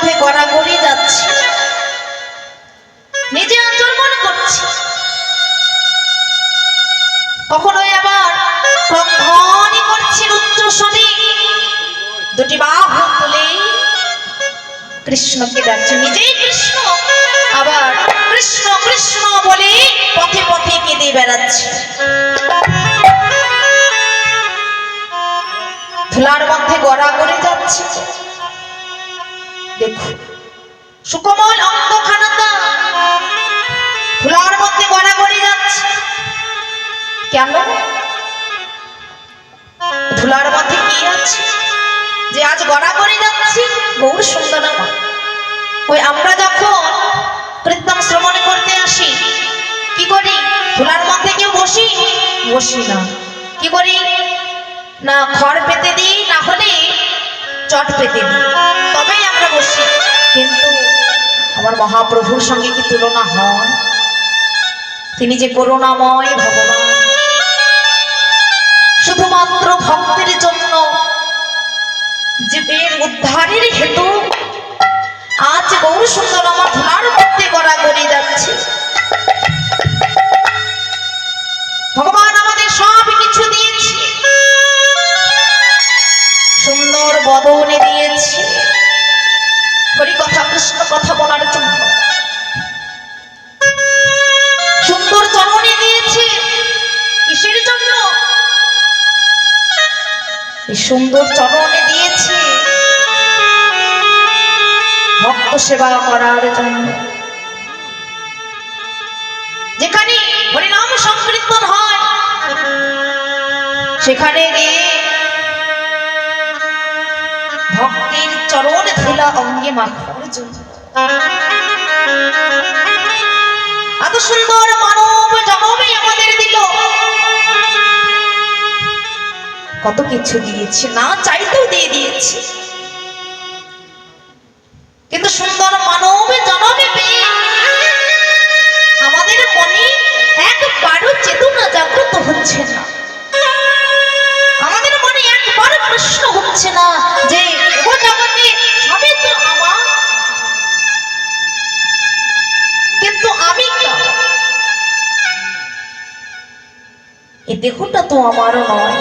মধ্যে গড়াগড়ি যাচ্ছে, নিজে আচরণ করছি, কখনোই আবার ক্রন্দনই করছেন উচ্চ স্বরে, দুটি বাহু তুলে কৃষ্ণকে ডাকছে, নিজেই কৃষ্ণ, আবার কৃষ্ণ কৃষ্ণ বলে পথে পথে কেঁদে বেড়াচ্ছে। ধুলার মধ্যে গড়াগড়ি যাচ্ছে, দেখো সুকোমল অঙ্গখানাটা ধুলার মধ্যে গড়াগড়ি যাচ্ছে। কেন? ধুলার মধ্যে কি আছে যে আজ গড়াগড়ি যাচ্ছি? গৌর সুন্দরমা। ওই আমরা যখন কীর্তন শ্রবণ করতে আসি কি করি? ধুলার মধ্যে কেউ বসি না, কি করি না, খড় পেতে দিই, না হলে চট পেতে দিই, তবেই আমরা বসি। কিন্তু আমার মহাপ্রভুর সঙ্গে কি তুলনা হয়? তিনি যে করুণাময় ভগবান, শুধুমাত্র ভক্তের জন্য জীবের উদ্ধারের হেতু আজ গৌর সুন্দর আমার ধুলার মধ্যে গড়াগড়ি যাচ্ছে। ভগবান আমাদের সব কিছু দিয়েছে, সুন্দর বদনে দিয়েছে হরি কথা কৃষ্ণ কথা বলার জন্য, সুন্দর চরণে দিয়েছে কিসের জন্য? এই সুন্দর চরণে দিয়েছে ভক্ত সেবা করার জন্য। যেখানে হরিনাম সংকীর্তন হয় সেখানে গিয়ে ভক্তের চরণ ধুলা অঙ্গে মাখার জন্য। এত সুন্দর মানব জন্মে আমাদের দিল, কত কিছু দিয়েছে, না চাইতেও দিয়ে দিয়েছে। কিন্তু সুন্দর মানব জন্মে পেয়ে আমাদের মনে একবারও চেতনা জাগ্রত হচ্ছে না, আমাদের মনে একবার প্রশ্ন হচ্ছে না যে ও জগতে সবই তো আমার, কিন্তু আমি এই দেহটা তো আমারও নয়,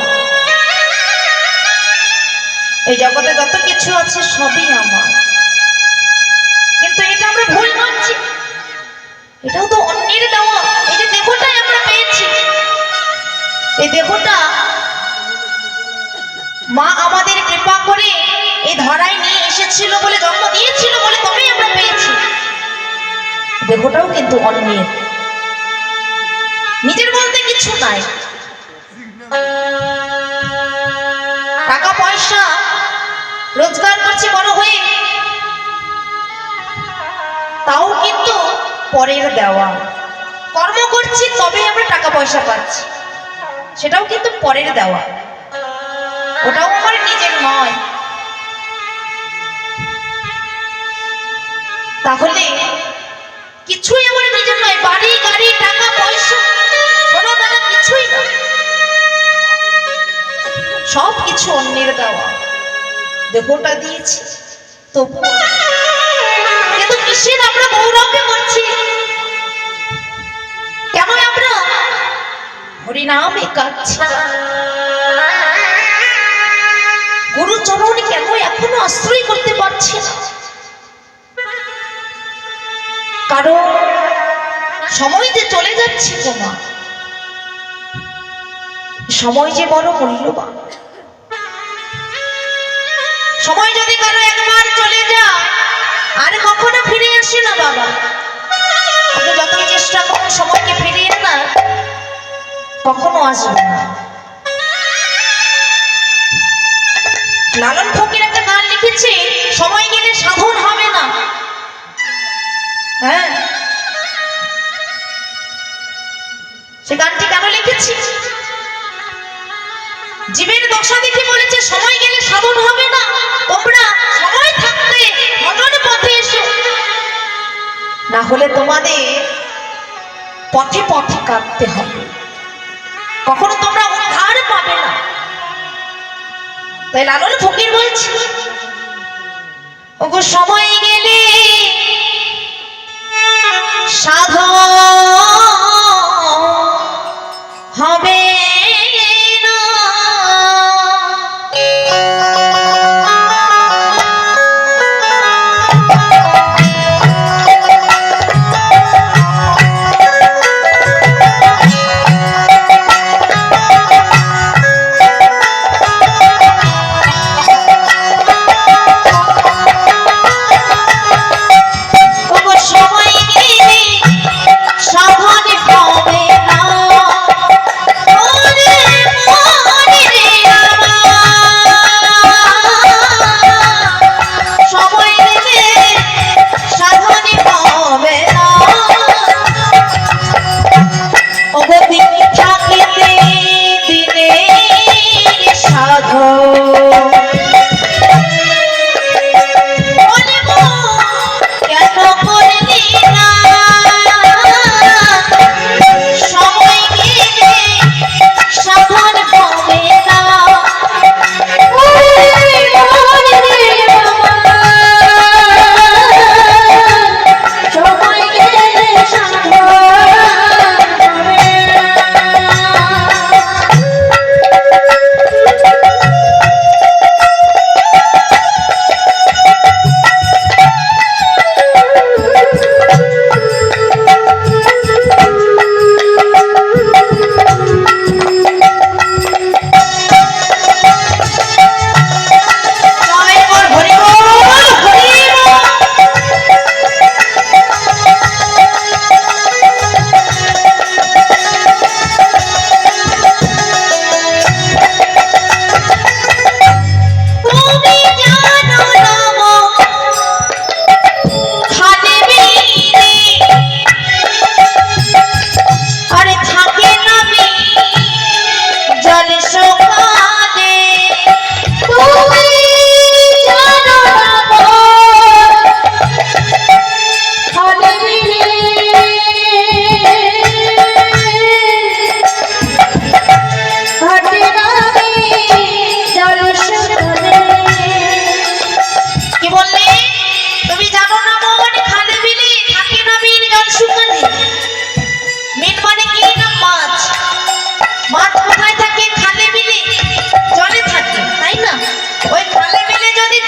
এই জগতে যত কিছু আছে সবই আমার, কিন্তু এটা আমরা ভুল মানছি, এটাও তো অন্যের দেওয়া। এই যে দেহটাই আমরা পেয়েছি, এই দেহটা মা আমাদের কৃপা করে এই ধরায় নিয়ে এসেছিল বলে, জন্ম দিয়েছিল বলে তবেই আমরা পেয়েছি। দেহটাও কিন্তু অন্যের, নিজের বলতে কিছু নাই। টাকা পয়সা রোজগার করছি বড় হয়ে, তাও কিন্তু পরের দেওয়া। কর্ম করছি তবে আমরা টাকা পয়সা পাচ্ছি, সেটাও কিন্তু পরের দেওয়া, ওটাও আমার নিজের নয়। তাহলে কিছুই আমার নিজের নয়, বাড়ি গাড়ি টাকা পয়সা সোনা দানা কিছুই না, সব কিছু অন্যের দেওয়া। দেহটা দিয়েছি তবু, কিন্তু কিসের আমরা গৌরবে করছি? কেন আমরা হরিনামে কাঁদছি? গুরু চরণ কেন এখনো আশ্রয় করতে পারছি না? কারণ সময় যে চলে যাচ্ছে তোমা, সময় যে বড় মূল্যবান। সময় যদি কারো একবার চলে যায় আর কখনো ফিরে আসে না বাবা। আপনি যতই চেষ্টা করুন সময়কে ফিরিয়ে না, কখনো আসবে না। লালন ফকির একটা গান লিখেছে, সময় গেলে সাধন হবে না। হ্যাঁ, সে গানটি কেন লিখেছি? জীবের দশা দেখে বলেছে সময় গেলে সাধন হবে না, তোমরা সময় থাকতে ভজন পথে এসো, না হলে তোমাদের পথে পথে কাঁদতে হবে, কখনো তোমরা উদ্ধার পাবে না। তাই লালন ফকির বলছে, ওগো সময় গেলে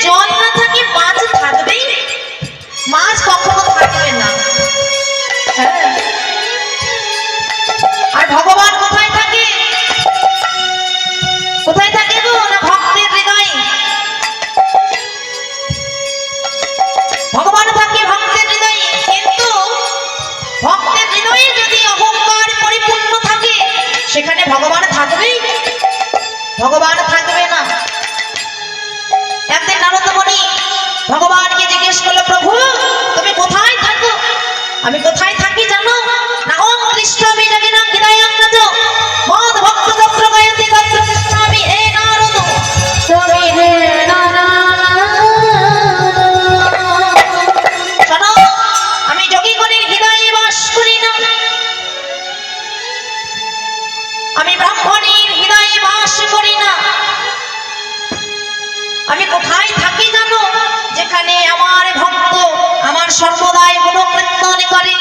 জল না থাকে মাছ থাকবেই, মাছ কখনো থাকবে না। হ্যাঁ। আর ভগবান কোথায় থাকে? কোথায় থাকে গো? না ভক্তের হৃদয়ে। ভগবান থাকে ভক্তের হৃদয়ে, কিন্তু ভক্তের হৃদয়ে যদি অহংকার পরিপূর্ণ থাকে সেখানে ভগবান থাকবেই? ভগবান থাকবে না। একদিন নারদ মুনি ভগবানকে জিজ্ঞেস করলো, প্রভু তুমি কোথায় থাকো? আমি কোথায় থাকি জানো? না ওম কৃষ্ণামি জাগিনা হৃদয়ং নজ মদ ভক্ত যত্র গায়তে তত্র কৃষ্ণামি হে নারদ তুমি হে শোনো, আমি যোগীগণের হৃদয়ে বাস করি না, আমি ব্রাহ্মণের হৃদয়ে বাস করি না। আমি কোথায় থাকি জানো? যেখানে আমার ভক্ত আমার সর্বদাই গুণকীর্তন করে,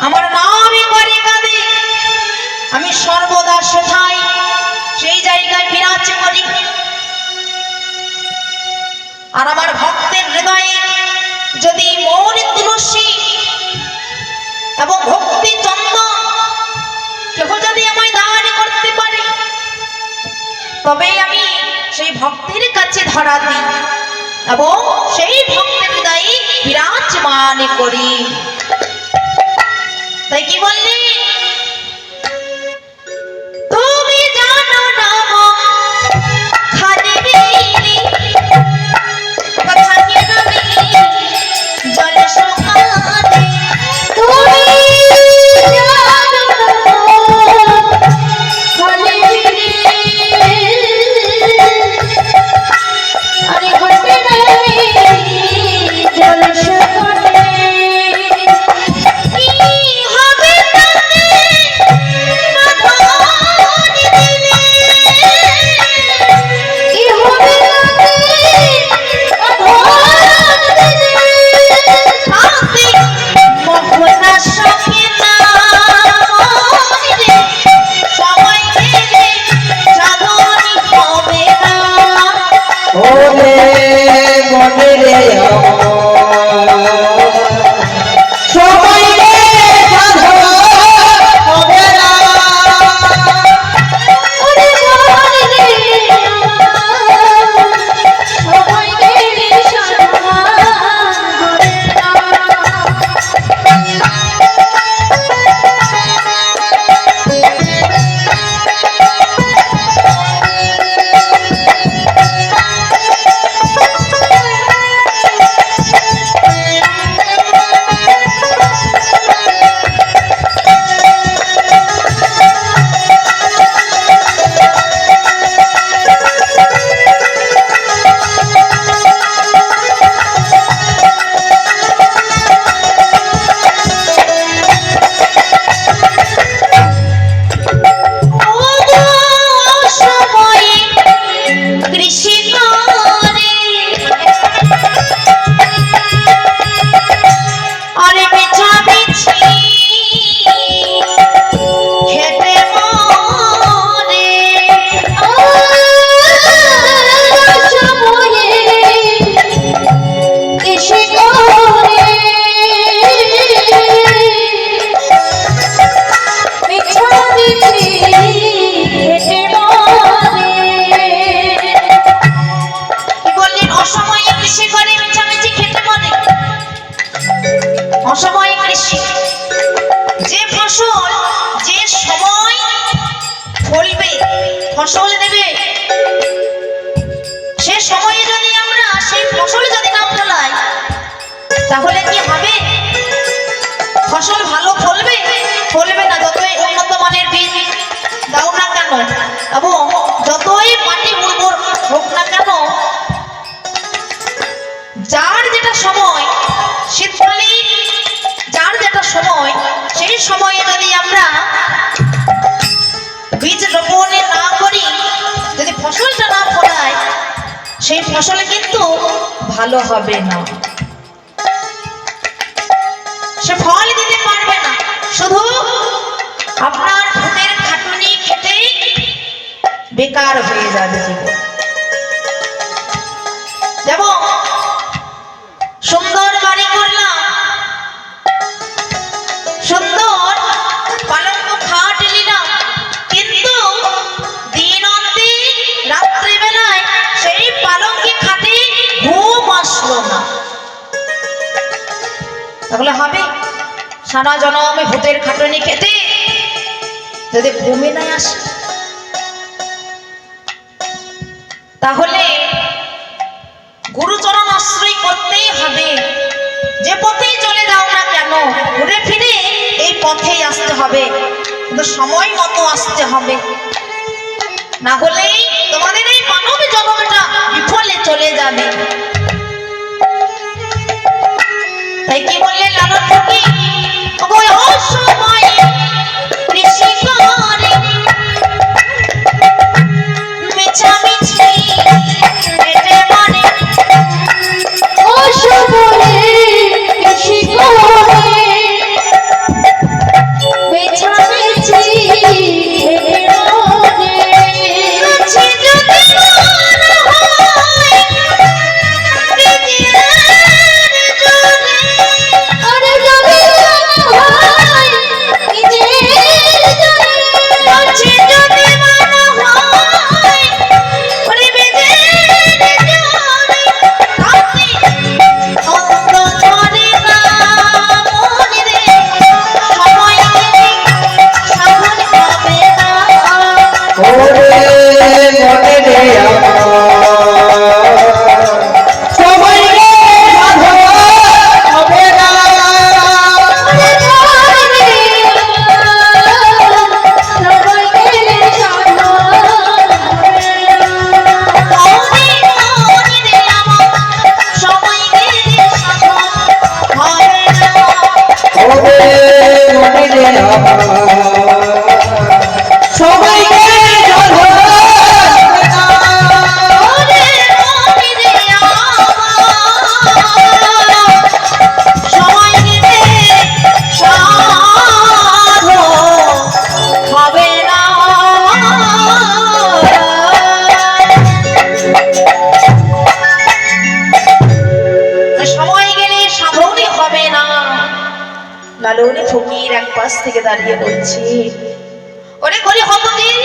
আমার নামে করে কাঁদে, আমি সর্বদা সেথায় সেই জায়গায় বিরাজ করি। আর আমার ভক্তের হৃদয়ে যদি মন তুলসী এবং ভক্তি চন্দন কেহ যদি আমায় দান করতে পারে, তবেই আমি সেই ভক্তের কাছে ধরা দিই এবং সেই ভক্তের হৃদয়ে বিরাজমান করি। তাই কি বললি? তুমি জানো না খালি রেলি কথা কে নামি জল সকালে, তুমি জানো না খালি রেলি আরে ঘটে নামি জল সকালে, কি হবে তাতে বাঁধন দিলে, কি হবে তাতে বাঁধন দিলে, সাথে মোহনার সঙ্গে না মরে সময় গেলে সাধন হবে না। ওরে মনে রে সবাই রে সাধন হবে না, ওরে মনে রে সময় গেলে সাধন হবে না। কৃষি করে আরে বেচা বিছি খেতে মরে, সময়ে কৃষি করে বেচা বিছি খেতে মরে। অসময়ে কৃষি করে মিছামিছি খেতে মরে। অসময়ে কৃষি, যে ফসল যে সময় ফলবে ফসল দেবে, সে সময়ে যদি আমরা সেই ফসল যদি না ফলাই তাহলে কি হবে? ফসল ভালো ফলবে? ফলবে না। যতই উন্নত মানের বীজ দাও না কেন এবং যতই মাটি উর্বর হোক না কেন, যার যেটা সময় শীতকালে যার যেটা সময় সেই সময়ে যদি আমরা বীজ রোপণ না করি, যদি ফসলটা না ফলাই, সেই ফসল কিন্তু ভালো হবে না, সে ফল দিতে পারবে না। শুধু আপনার ভূতের খাটুনি খেটে বেকার হয়ে যাবে জীবন। তাহলে হবে সারা জনমে ভূতের খাটুনি খেতে যদি ঘুমে নাই আসে, তাহলে গুরুচরণ আশ্রয় করতেই হবে। যে পথেই চলে যাও না কেন ঘুরে ফিরে এই পথেই আসতে হবে, কিন্তু সময় মতো আসতে হবে, না হলেই তোমাদের এই মানব জন্মটা বিফলে চলে যাবে। তাই কি বললেন লালন ফকির, ওগো অসময় কৃষি করে মিছামিছি পেটে মানে, অসময়ে কৃষি করে মিছামিছি পেটে মানে, আছে যদি মন হয় নিজের জন্যে, আরে যদি হয় নিজের জন্যে, আছে যদি মন হয় ওরে নিজের জন্যে, তাতে অন্ত ধরে না মনে রে, সময় গেলে সাধন হবে না। ওরে মনে রে আমার সময় রে সাধন হবে না। আরে জানে সবাই গেলে সাধন হবে না। মনে মনে রে আমার সময় গেলে সাধন হবে না। ওরে মনে রে আমার সময় রে সাধন হবে না। ওরে মনে রে আমার সময় গেলে সাধন হবে না। সময় গেলে সাধনই হবে না। লালন ফকির এক পাশ থেকে দাঁড়িয়ে বলছে, ওরে করি হতদিন,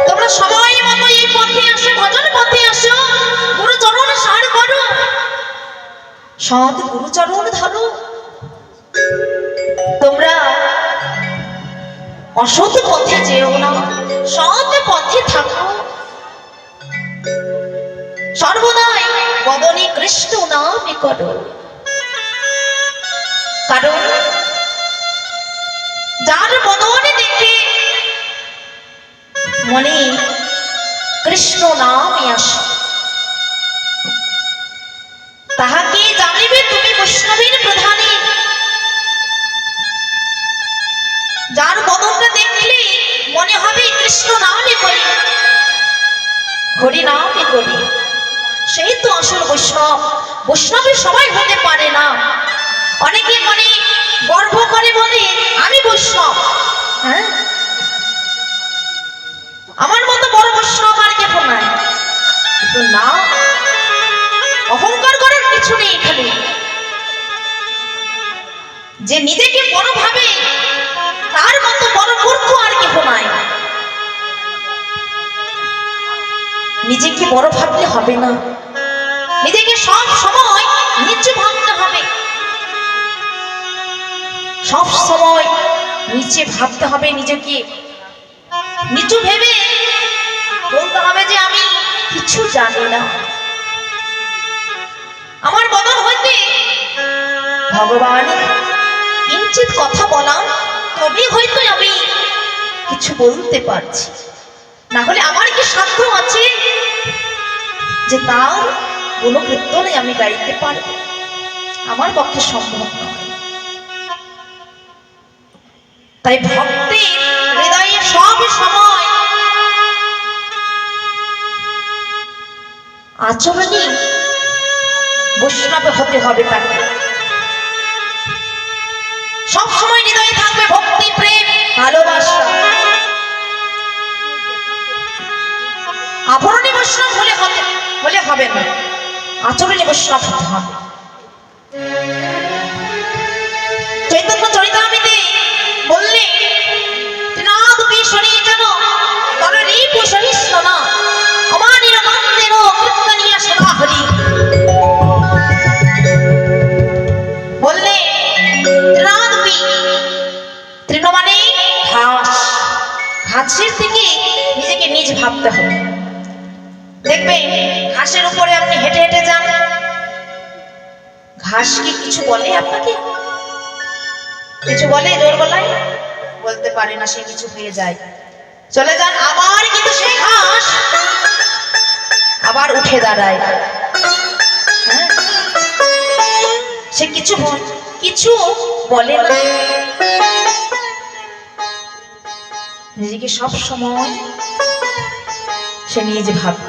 তোমরা সময় মতো এই পথে আসো, ভজন পথে আসো, গুরুচরণ সার করো, সৎ গুরুচরণ ধরো, তোমরা অসৎ পথে যেও না, সৎ পথে থাকো, সর্বদাই বদনে কৃষ্ণ নামে করো। কারণ যার বদনে দেখে মনে কৃষ্ণ নামে আসে, তাহাকে জানিবে তুমি বৈষ্ণবীর প্রধানে। যার বদনটা দেখলে মনে হবে কৃষ্ণ নামে করি, হরি নামে করি, সেই তো আসল বৈষ্ণব। বৈষ্ণবী সবাই হতে পারে না। অনেকে মনে গর্ব করে বলে আমি বৈষ্ণব, হ্যাঁ আমার মতো বড় বৈষ্ণব আর কেউ নাই, কিন্তু না, অহংকার করার কিছু নেই এখানে। যে নিজেকে বড় ভাবে তার মতো বড় মূর্খ আর কেউ নাই। নিজেকে বড় ভাবলে হবে না, নিজেকে সব সময় নিচু ভাবতে হবে, সব সময় নিচে ভাবতে হবে, নিজেকে নিচু ভেবে বলতে হবে যে আমি কিছু জানি না। আমার বদন হইতে ভগবান কিঞ্চিত কথা বলা, তবে হয়তো আমি কিছু বলতে পারছি, না হলে আমার কি সাধ্য আছে যে তার কোনো কীর্তনে আমি গাইতে পারবো? আমার পক্ষে সম্ভব নয়। তাই ভক্তের হৃদয়ে সব সময় আচরণে বৈষ্ণব হতে হবে, তাকে সব সময় হৃদয়ে থাকবে ভক্তি, প্রেম, ভালোবাসা। আভরণে বৈষ্ণব হলে হবে না, আচরণে বৈষ্ণব হতে হবে। চৈতন্য চরিতামৃতে বললে নাদ বিশ্বরী যেন তরণী পুষহিষ্ণ না অমানির মন্দির কীর্তনিয়া সদা হরি। ভাবতে হবে। দেখবেন ঘাসের উপরে আপনি হেঁটে হেঁটে যান, ঘাস কি কিছু বলে আপনাকে? কিছু বলে জোর গলায়? বলতে পারে না, সে কিছু হয়ে যায়। চলে যান, আবার কিন্তু সেই ঘাস আবার উঠে দাঁড়ায়। হ্যাঁ? সে কিছু বলে না। নিজেকে সব সময় সে নিজে ভাবে।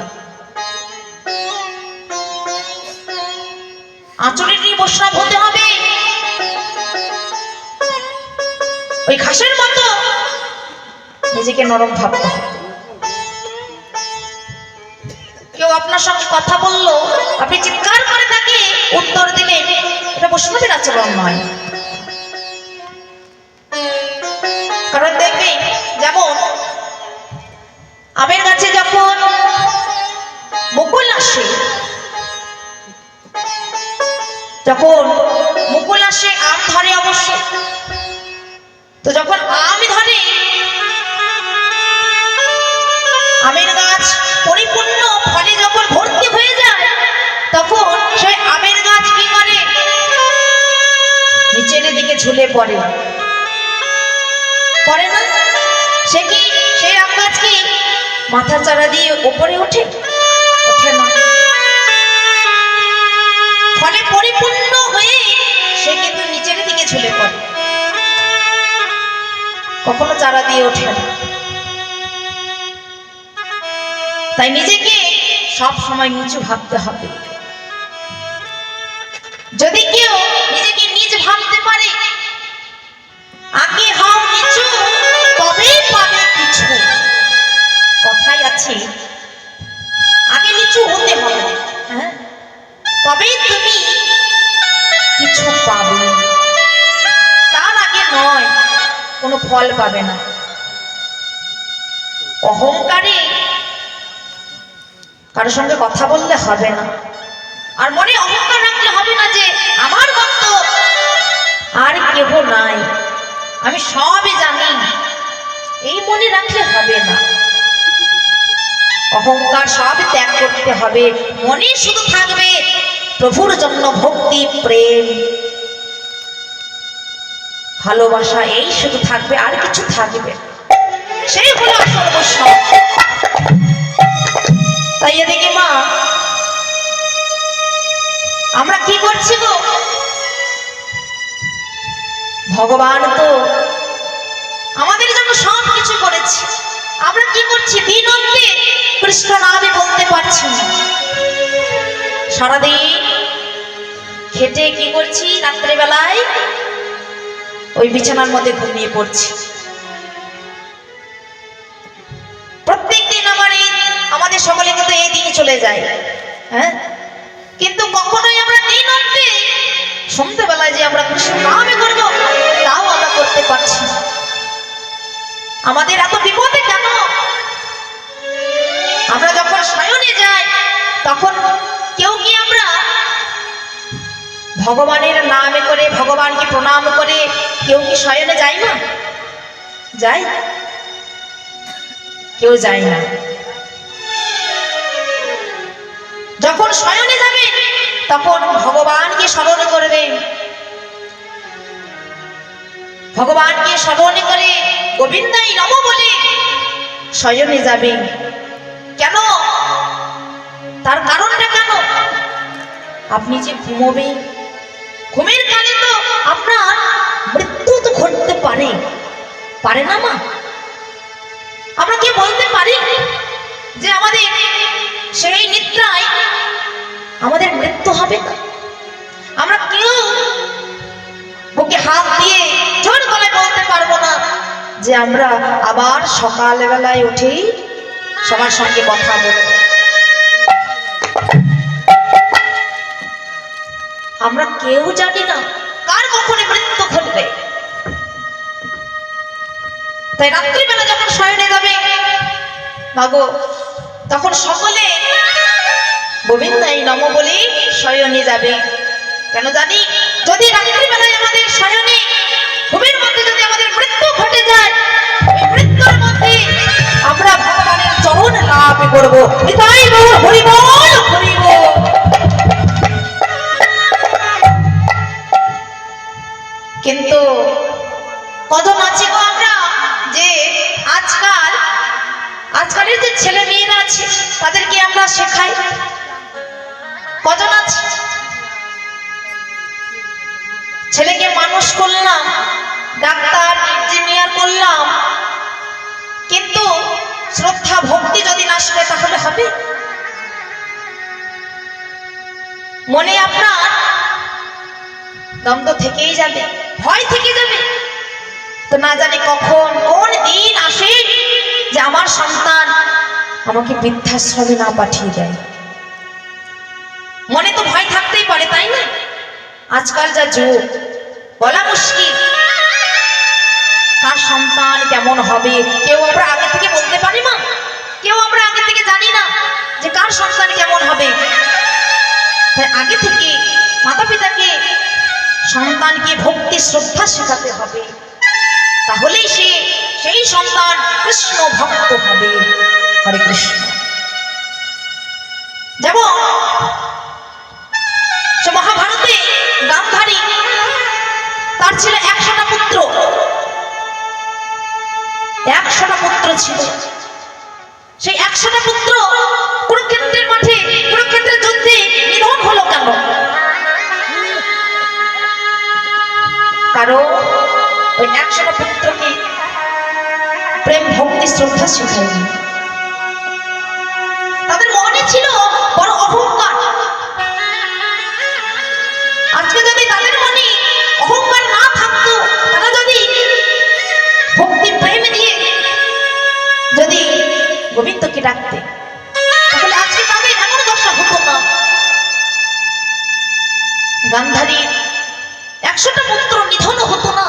আঁচলে নিয়ে বৈষ্ণব হতে হবে, ওই ঘাসের মতো নিজেকে নরম ভাবতে হবে। কেউ আপনার সঙ্গে কথা বললো, আপনি চিৎকার করে তাকে উত্তর দিলেন, এটা বৈষ্ণবের আচরণ নয়। কারণ দেখবে, যেমন আমের গাছে যখন মুকুল আসে, আম ধরে অবশ্য। তো যখন আম ধরে, আমের গাছ পরিপূর্ণ ফলে যখন ভর্তি হয়ে যায়, তখন সেই আমের গাছ কি করে? নিচের দিকে ঝুলে পড়ে না? সে কি সেই আম গাছ কি মাথা চারা দিয়ে উপরে ওঠে না? ফলে পরিপূর্ণ হয়ে সে কিন্তু নিচের দিকে ঝুলে পড়ে, কখনো চারা দিয়ে ওঠে না। তাই নিজেকে সব সময় নিচু ভাবতে হবে। যদি কেউ নিজেকে নিজ ভাবতে পারে, আগে হও নিচু তবেই পাবে কিছু। কথাই আছে, আগে নিচু হতে হবে, হ্যাঁ, তবেই তুমি কিছু পাবে, তার আগে নয়, কোনো ফল পাবে না। অহংকারে কারোর সঙ্গে কথা বললে হবে না, আর মনে অহংকার রাখলে হবে না যে আমার মতো আর কেহ নাই, আমি সবই জানি, এই মনে রাখলে হবে না। অহংকার সব ত্যাগ করতে হবে। মনে শুধু থাকবে প্রভুর জন্য ভক্তি, প্রেম, ভালোবাসা, এই শুধু থাকবে, আর কিছু থাকবে, সেই হলো আসল বৈষ্ণব। তাই এদিকে মা, আমরা কি করছি গো? ভগবান তো আমাদের জন্য সব কিছু করেছে, আমরা কি করছি? দিন অন্তে কৃষ্ণ নামে বলতে পারছি না। সারাদিন খেটে কি করছি? রাত্রেবেলায় ওই বিছানার মধ্যে ঘুমিয়ে পড়ছি। প্রত্যেকদিন আমাদের সকলে কিন্তু এই দিনে চলে যায়, হ্যাঁ, কিন্তু কখনোই আমরা দিন অন্তে সন্ধ্যেবেলায় যে আমরা কৃষ্ণ নামে করবো, তাও আমরা করতে পারছি না। আমাদের এত বিপদে কেন? আমরা যখন শয়নে যাই, তখন কেউ কি আমরা ভগবানের নামে করে, ভগবানকে প্রণাম করে কেউ কি শয়নে যাই না? যাই? কেউ যায় না। যখন শয়নে যাবে, তখন ভগবানকে স্মরণ করবেন, ভগবানকে স্মরণ করে গোবিন্দাই নম বলে শয়নে যাবে। কেন? তার কারণটা কেন? আপনি যে ঘুমোবেন, ঘুমের কালে তো আপনার মৃত্যু তো ঘটতে পারে না মা? আমরা কি বলতে পারি যে আমাদের সেই নিদ্রায় আমাদের মৃত্যু হবে না? আমরা কেউ বুকে হাত দিয়ে জোর গলায় বলতে পারবো না যে আমরা আবার সকালবেলায় উঠেই সবার সঙ্গে কথা বলবো। আমরা কেউ জানি না কার কখনো মৃত্যু ঘটবে। তাই রাত্রিবেলা যখন শয়নে যাবে মাগো, তখন সকলে গোবিন্দাই নম বলে শয়নে যাবে। কেন জানি? যদি রাত্রিবেলায় আমাদের শয়নে ভূমির মধ্যে যদি আমাদের মৃত্যু ঘটে যায়, ওই মৃত্যুর মধ্যে আমরা ভগবানের চরণ লাভ করব। নিতাই গৌর হরি বল, হরি বল। কিন্তু কজন আছি গো আমরা যে আজকালের যে ছেলে মেয়েরা আছে তাদেরকে আমরা শেখাই? কজন আছে? ছেলেকে মানুষ করলাম, ডাক্তার ইঞ্জিনিয়ার করলাম, কিন্তু শ্রদ্ধা ভক্তি যদি না আসে তাহলে হবে? মনে আপনার দ্বন্দ্ব থেকেই যাবে, ভয় থেকে যাবে। তো না জানি কখন কোন দিন আসে যে আমার সন্তান আমাকে বৃদ্ধাশ্রমে না পাঠিয়ে দেয়। মনে তো ভয় থাকতেই পারে, তাই না? আজকাল যা যুগ, বলা মুশকিল কার সন্তান কেমন হবে কেউ আমরা আগে থেকে বলতে পারি না, কেউ আমরা আগে থেকে জানি না যে কার সন্তান কেমন হবে। তাই আগে থেকে মাতা পিতাকে সন্তানকে ভক্তি শ্রদ্ধা শেখাতে হবে, তাহলেই সেই সন্তান কৃষ্ণ ভক্ত হবে। হরে কৃষ্ণ। যেমন মহাভারতে গান্ধারী, তার ছিল 100টা পুত্র, 100টা পুত্র ছিল। সেই 100টা পুত্র কুরুক্ষেত্রের মাঠে, কুরুক্ষেত্রের যুদ্ধে নিধন হলো কেন? কারণ ওই 100টা পুত্রকে প্রেম ভক্তি শ্রদ্ধা শেখায়নি। তাদের মনে ছিল বড় অহংকার। আজকে যদি তাদের মনে অহংকার না থাকতো, তারা যদি ভক্তি প্রেম দিয়ে যদি গোবিন্দকে ডাকতে, তাহলে আজকে তাদের এমন দশা হতো না। গান্ধারী 100টা পুত্র নিধন হতো না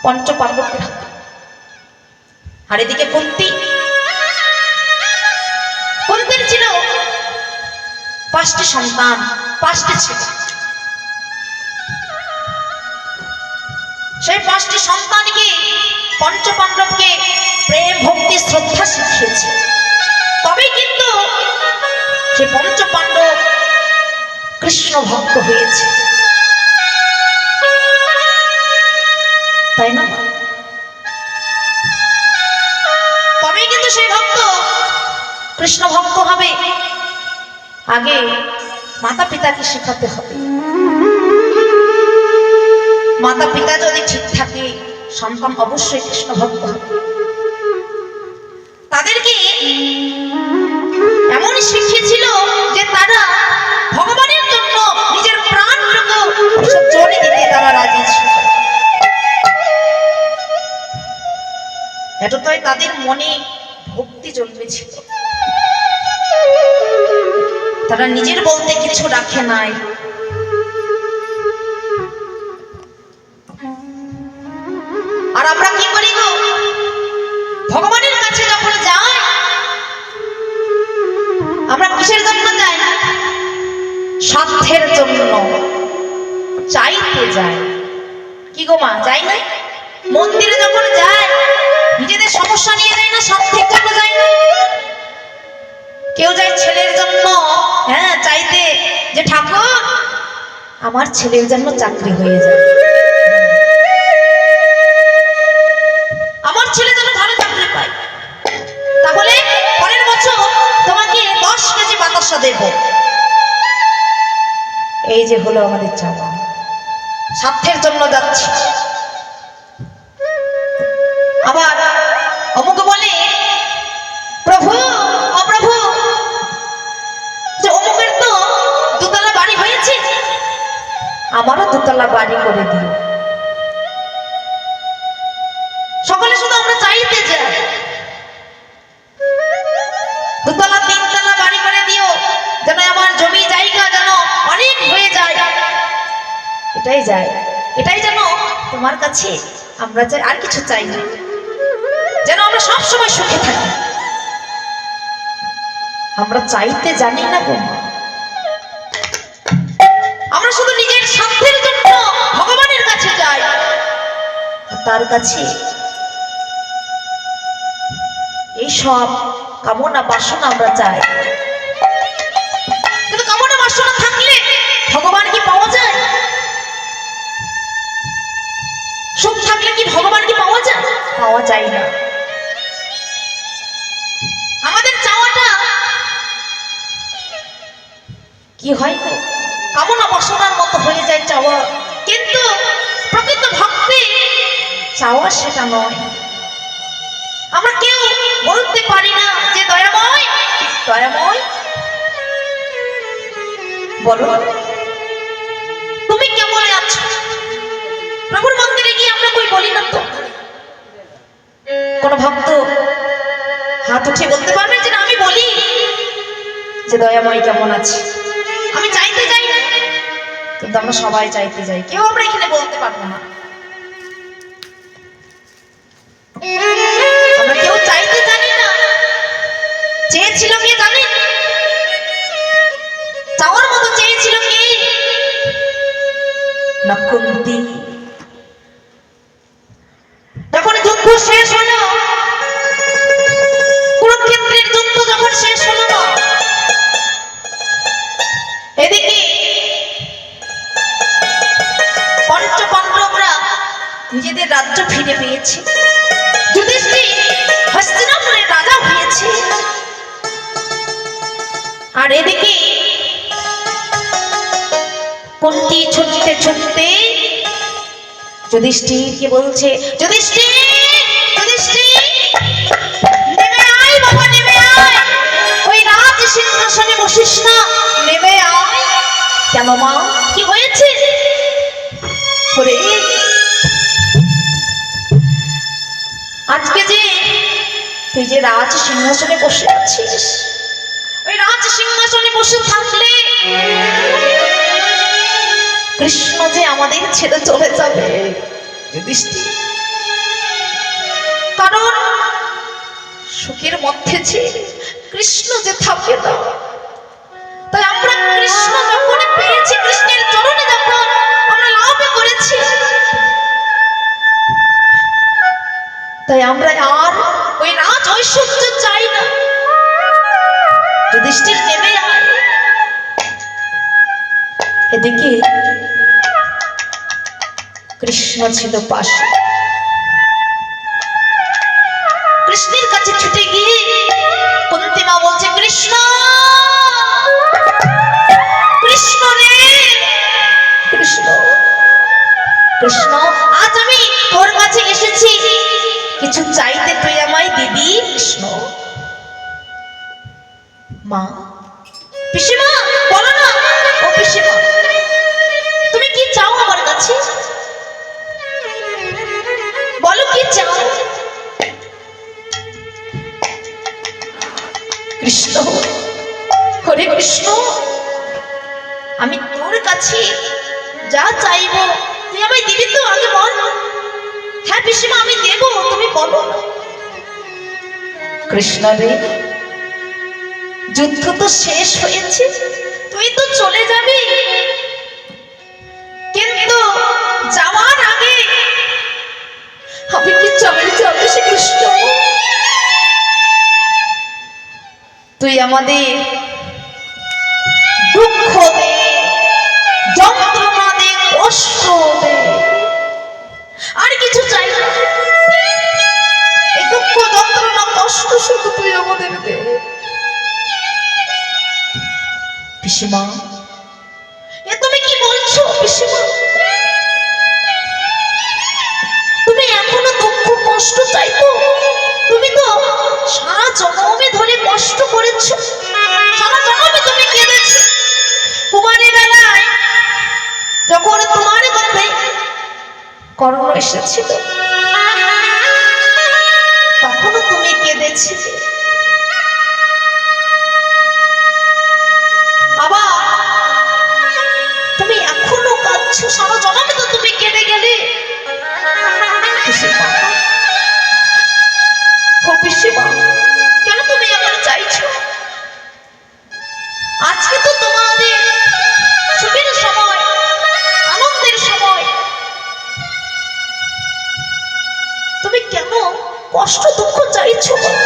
পঞ্চ পাণ্ডবের হাতে। আর এদিকে কুন্তীর ছিল 5টি সন্তান, 5টি ছেলে। সেই 5টি সন্তানকে পঞ্চ পাণ্ডবকে প্রেম ভক্তি শ্রদ্ধা শিখিয়েছে, তবেই কিন্তু সে পঞ্চ পাণ্ডব কৃষ্ণ ভক্ত হয়েছে, তাই না? তবেই কিন্তু সেই ভক্ত কৃষ্ণ ভক্ত হবে। আগে মাতা পিতাকে শেখাতে হবে। মাতা পিতা যদি ঠিক থাকে, সন্তান অবশ্যই কৃষ্ণ ভক্ত হবে। তাদেরকে এমন শিখিয়েছিল যে তারা ভগবানের জন্য নিজের প্রাণটুকু বিসর্জন দিতে তারা রাজি ছিল। এতটাই তাদের মনে ভক্তি জন্মেছিল। তারা নিজের বলতে কিছু রাখে নাই। আর আমরা কি করি গো? ভগবানের কাছে যখন যাই, আমরা কিসের জন্য যাই? স্বার্থের জন্য, চাইতে যাই। কি গো মা, যাই না? মন্দিরে যখন যাই নিজেদের সমস্যা নিয়ে যায় না, স্বার্থের জন্য যাই না? কেউ যায় ছেলের জন্য, হ্যাঁ, চাইতে যে ঠাকুর আমার ছেলের জন্য চাকরি হয়ে যায়, আমার ছেলে যেন ভালো চাকরি পায়, তাহলে পরের বছর তোমাকে 10 কেজি বাতাসা দেব। এই যে হলো আমাদের চাওয়া, স্বার্থের জন্য যাচ্ছি। আবার অমুক বলে, প্রভু অপ্রভু, যে অমুকের তো 2তলা বাড়ি হয়েছে, আমারও 2তলা বাড়ি করে দিও। সকলে শুধু আমরা চাইতে যাই, 2তলা 3তলা বাড়ি করে দিও, যেন আমার জমি জায়গা যেন অনেক হয়ে যায়। এটাই যায়, এটাই যেন তোমার কাছে আমরা চাই, আর কিছু চাই না, যেন আমরা সব সময় সুখে থাকি। আমরা চাইতে জানি না গো, আমরা শুধু নিজের স্বার্থের জন্য ভগবানের কাছে যাই। তার কাছে এই সব কামনা বাসনা আমরা চাই, কিন্তু কামনা বাসনা থাকলে ভগবান কি পাওয়া যায়? সুখ থাকলে কি ভগবান কি পাওয়া যায়? পাওয়া যায় না। আমাদের চাওয়াটা কি হয় গো? কামনা বাসনার মতো হয়ে যায় চাওয়া, কিন্তু প্রকৃত ভক্তি চাওয়া সেটা নয়। আমরা কেউ বলতে পারি না যে দয়াময় দয়াময় বলো তুমি কেমন আছো। প্রভুর মন্দিরে গিয়ে আমরা কই বলি না তো। কোন ভক্ত হাত উঠিয়ে বলতে পারবে যে না আমি বলি যে দয়াময় কেমন আছে? আমি চাইতে যাই না, কিন্তু আমরা সবাই চাইতে যাই, কেউ আমরা এখানে বলতে পারবো না। আমরা কেউ চাইতে জানি না। চেয়েছিল কে জানেন? চাওয়ার মতো চেয়েছিল কে? না কুন্তি। যখন যুদ্ধ শেষ হলো, কুরুক্ষেত্রের যুদ্ধ যখন শেষ হলো না, এদিকে পঞ্চপাণ্ডবরা নিজেদের রাজ্য ফিরে পেয়েছে, যুধিষ্ঠির হস্তিনাপুরের রাজা হয়েছে, আর এদিকে কুন্তি ছুটতে ছুটতে যুধিষ্ঠিরকে বলছে, যুধিষ্ঠির যুধিষ্ঠির নেমে আয় বাবা, নেমে আয়, ওই রাজ সিংহাসনে বসিস না, নেমে আয়। কেন মা, কি হয়েছে? ওরে আজকে যে তুই যে রাজ সিংহাসনে বসে আছিস, ওই রাজ সিংহাসনে বসে থাকলে কৃষ্ণ যে আমাদের ছেড়ে চলে যাবে যুধিষ্ঠির। কারণ সুখের মধ্যে যে কৃষ্ণ যে থাকবে না, তাই আমরা কৃষ্ণ যখন পেয়েছি, কৃষ্ণের চরণে যখন আমরা লাভ করেছি, তাই আমরা আর ওই রাজ ঐশ্বর্য চাই না। যুধিষ্ঠির নেমে আয়। এদিকে কৃষ্ণ ছিল পাশে, কৃষ্ণের কাছে ছুটে গিয়ে কুন্তি মা বলছে, কৃষ্ণ কৃষ্ণ রে কৃষ্ণ কৃষ্ণ, আজ আমি তোর কাছে এসেছি কিছু চাইতে, তুই আমায় দিবি কৃষ্ণ। মা, পিসিমা বলো না, ও পিসিমা তুমি কি চাও আমার কাছে? বলো কি চাও? কৃষ্ণ, হরে কৃষ্ণ, আমি তোর কাছে যা চাইবো তুই আমায় দিবি তো? আগে বল। হ্যাঁ পিসিমা আমি দেবো, তুমি বলো। কৃষ্ণ রে, যুদ্ধ তো শেষ হয়েছে, তুই তো চলে যাবি, কিন্তু যাওয়ার আগে আমি কি চাই জানো শ্রীকৃষ্ণ? তুই আমাদের দুঃখ দে, যন্ত্রণা দে, কষ্ট দে, আর কিছু চাই না। এই দুঃখ যন্ত্রণা কষ্ট শুধু তুই আমাদের দে। পিসিমা, এ তুমি কি বলছো পিসিমা? তুমি এখনো দুঃখ কষ্ট চাইতো? তুমি তো সারা জন্মে ধরে কষ্ট করেছো, সারা জন্মে তুমি কেঁদেছো। কুমারী বেলায় যখন তোমার গর্ভে কর্ণ এসেছিল, তখনও তুমি কেঁদেছিলে। আবার তুমি এখনো কাঁদছো, সারা জন্মে তো তুমি কেঁদে গেলে। পিসিমা, কেন তুমি এমন চাইছো? আজকে তো তোমাদের সুখের সময়, আনন্দের সময়, কষ্ট দুঃখ চাইছো বলো?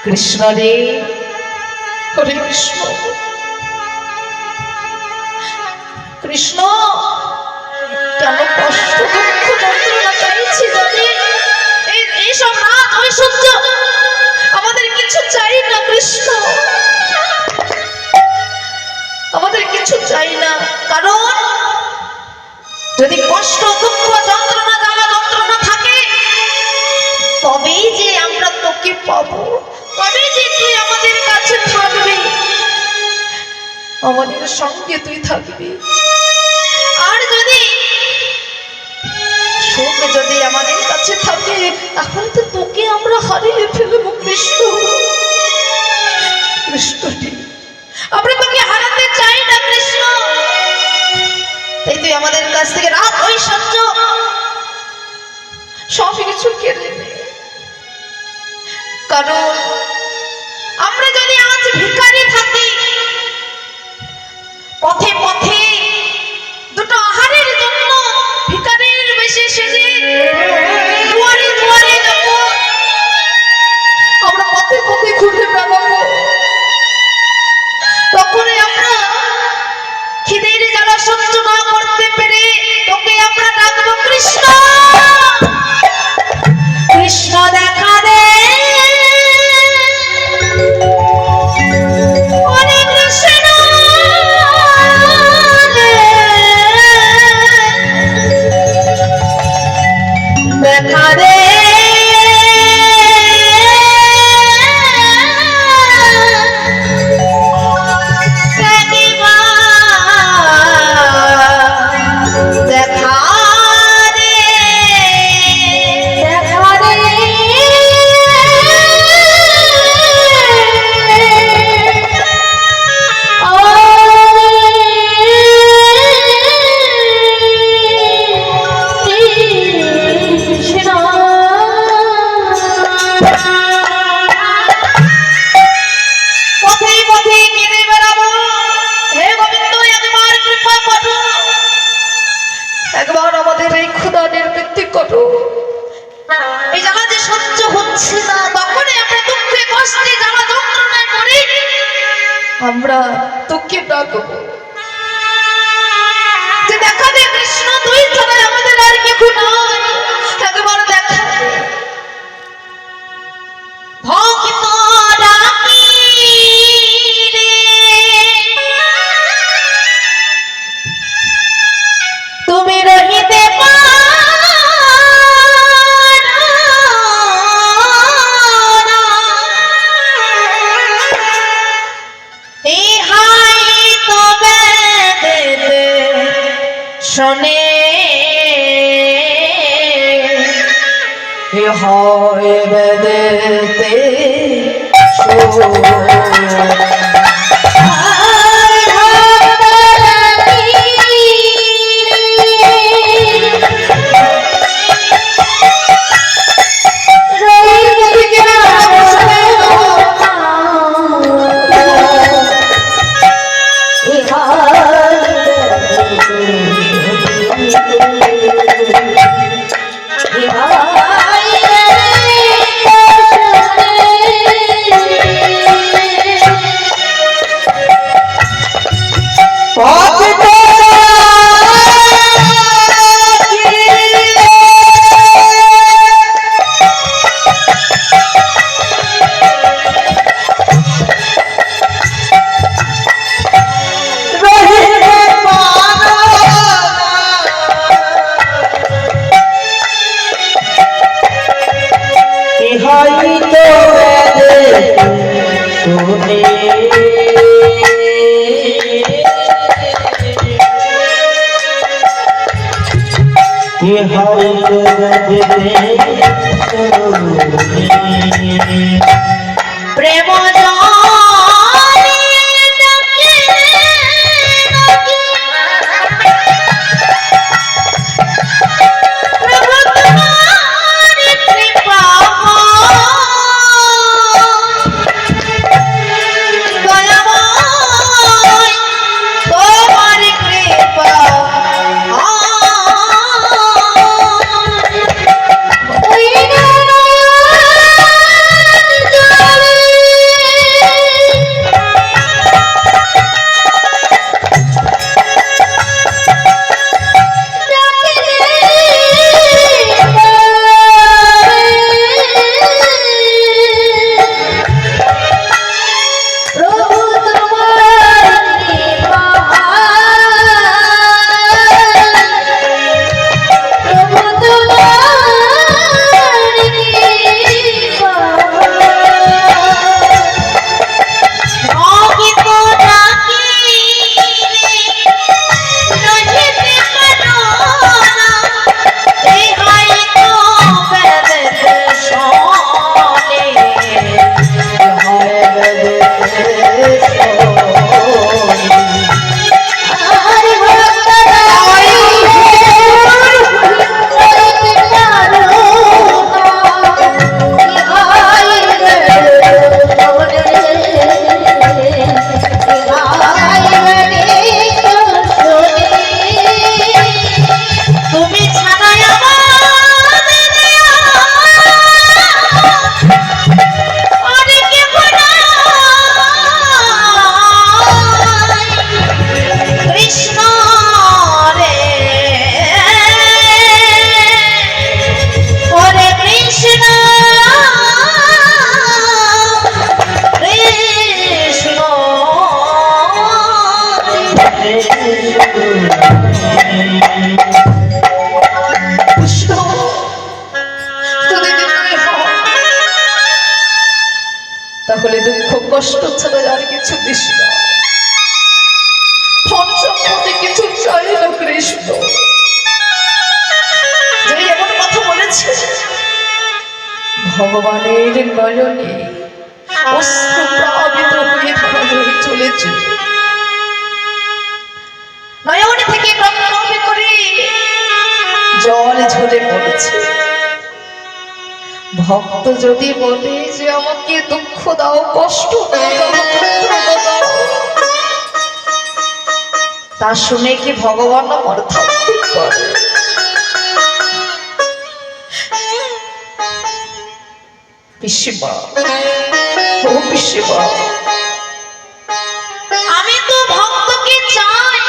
কৃষ্ণ রে, হরে কৃষ্ণ, কৃষ্ণ কেন কষ্ট দুঃখ যন্ত্রণা চাইছি জানি? এইসব রাত ঐশ্বর্য আমাদের কিছু চাই না কৃষ্ণ, আমাদের কিছু চাই না। কারণ যদি কষ্ট দুঃখ যন্ত্রণা জ্বালা যন্ত্রণা থাকে তবেই যে আমরা তোকে পাবো, তবেই যে তুই আমাদের কাছে থাকবি, আমাদের সঙ্গে তুই থাকবি। আর যদি সুখ যদি আমাদের কাছে থাকে তাহলে তো তোকে আমরা হারিয়ে ফেলবো কৃষ্ণ। কৃষ্ণ আমরা তোকে হারাতে চাই না কৃষ্ণ, তাই তুই আমাদের কাছ থেকে রাত ঐশ্বর্য সব কিছু কেড়ে নে। কারণ আমরা যদি আজ ভিখারি থাকি, পথে পথে দুটো আহারের জন্য ভিখারির বেশে সেজে দুয়ারে দুয়ারে যাব, আমরা পথে পথে ঘুরে বেড়াবো, তখন আমরা খিদের জ্বালা সহ্য না করতে পেরে তোকে আমরা ডাকবো কৃষ্ণ, কৃষ্ণ দেখা দে, হরে কৃষ্ণ দেখা দে, একবার আমাদের এই ক্ষুধা নিবৃত্তি করো। এই জ্বালা যে সহ্য হচ্ছে না, তখনই আমরা দুঃখে কষ্টে জ্বালা যন্ত্রণায় পড়ে আমরা তোকে ডাকবো যে দেখা দে কৃষ্ণ, তুই ছাড়া আমাদের আর কেউ নাই, একবার দেখা দে। ভক্ত ডাকি রে তুমি রহিতে শোনে হয় বেদেতে প্রেম ভগবানের নয়নে অশ্রু প্লাবিত হয়ে হয়ে চলেছে। নয়ন থেকে টপটপে করে জল ঝরে পড়ছে। ভক্ত যদি বলে যে আমাকে দুঃখ দাও, কষ্ট দাও, যন্ত্রণা দাও, তা শুনে কি ভগবান আমার থাকতে পারে? পিসিমা, ও পিসিমা, আমি তো ভক্তকে চাই,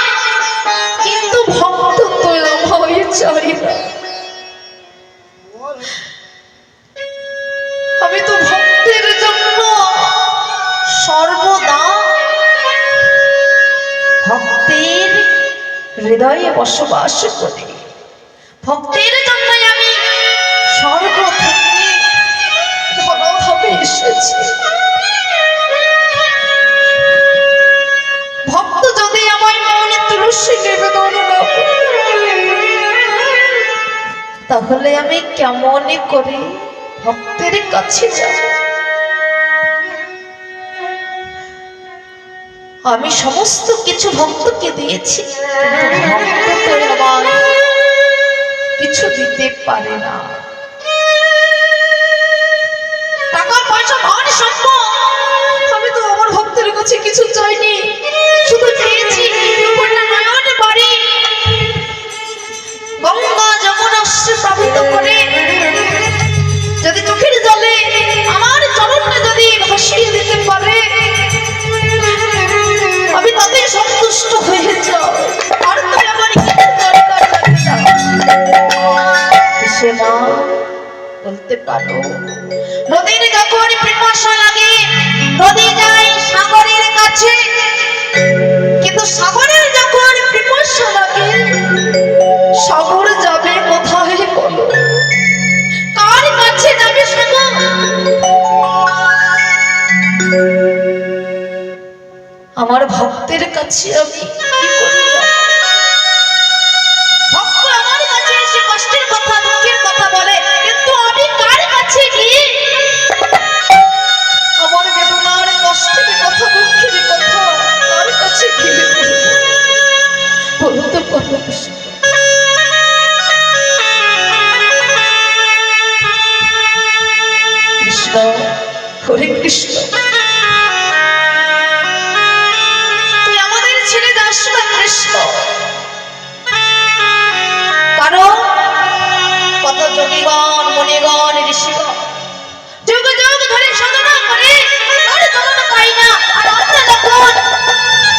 কিন্তু ভক্ত তো আমায় চাই না। আমি তো ভক্তের জন্য সর্বদা ভক্তের হৃদয়ে বসবাস করি। ভক্তের জন্য আমি স্বর্গ থেকে ধরাধামে এসেছি। ভক্ত যদি আমার মনে তুলসী নিবেদন না করে, তাহলে আমি কেমনে করে ভক্তের কাছে যাব? আমি সমস্ত কিছু ভক্তকে দিয়েছি, কিন্তু ভক্ত তো আমার কিছু দিতে পারে না। টাকা পয়সা ধন সম্পদ, আমি তো আমার ভক্তের কাছে কিছু চাইনি, শুধু চেয়েছি নয়ন বাড়ি গঙ্গা যমুনা প্লাবিত করে যদি চোখের জলে আমার চরণটা যদি ভাসিয়ে দিতে পারে, আমি তাতে সন্তুষ্ট হয়ে যাও। আর তো আমার সে মা বলতে পারো, নদীর যখন পিপাসা লাগে নদী যায় সাগরের কাছে, কিন্তু সাগরের যখন পিপাসা লাগে সাগর যাবে কোথায় বলো? কার কাছে যাবে সাগর? আমার ভক্তের কাছে আমি কি করে যাব? ভক্ত আমার কাছে এসে কষ্টের কথা দুঃখের কথা বলে, কিন্তু আমি কার কাছে গিয়ে আমার বেদনার কষ্টের কথা দুঃখের কথা কার কাছে গিয়ে বলতে পারবো? কৃষ্ণ, হরে কৃষ্ণ, তুই আমাদের ছেড়ে যাস না কৃষ্ণ। কারণ কত যোগীগণ মুনিগণ ঋষিগণ যুগ যুগ ধরে সাধনা করে তোর চরণ পাই না, আর আমরা যখন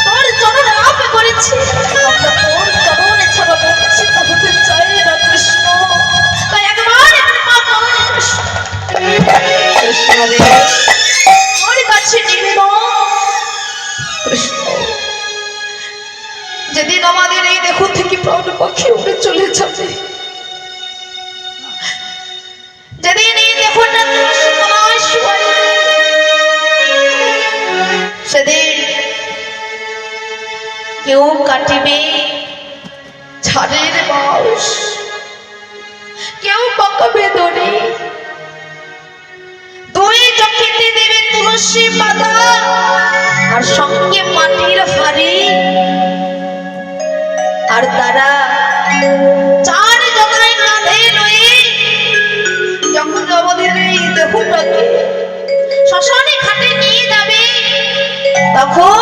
তোর চরণ লাভ করেছি, আমরা তোর চরণে ছাড়া বঞ্চিত হতে চাই না কৃষ্ণ। তাই একবার কৃপা করুন কৃষ্ণ। কৃষ্ণ রে, তোর কাছে নিবেদন কৃষ্ণ। যেদিন আমাদের এই দেহ থেকে প্রাণ পাখি উড়ে চলে যাবে, যেদিন এই দেহটা সেদিন কেউ কাটিবে ঝাড়ের বাঁশ, কেউ পাকাবে দড়ি, দুই চোখেতে দেবে তুলসী পাতা আর সঙ্গে মাটির হাড়ি, আর তারা চার জনায় কাঁধে লয়ে যখন আমাদের এই দেহটাকে শ্মশানে ঘাটে নিয়ে যাবে, তখন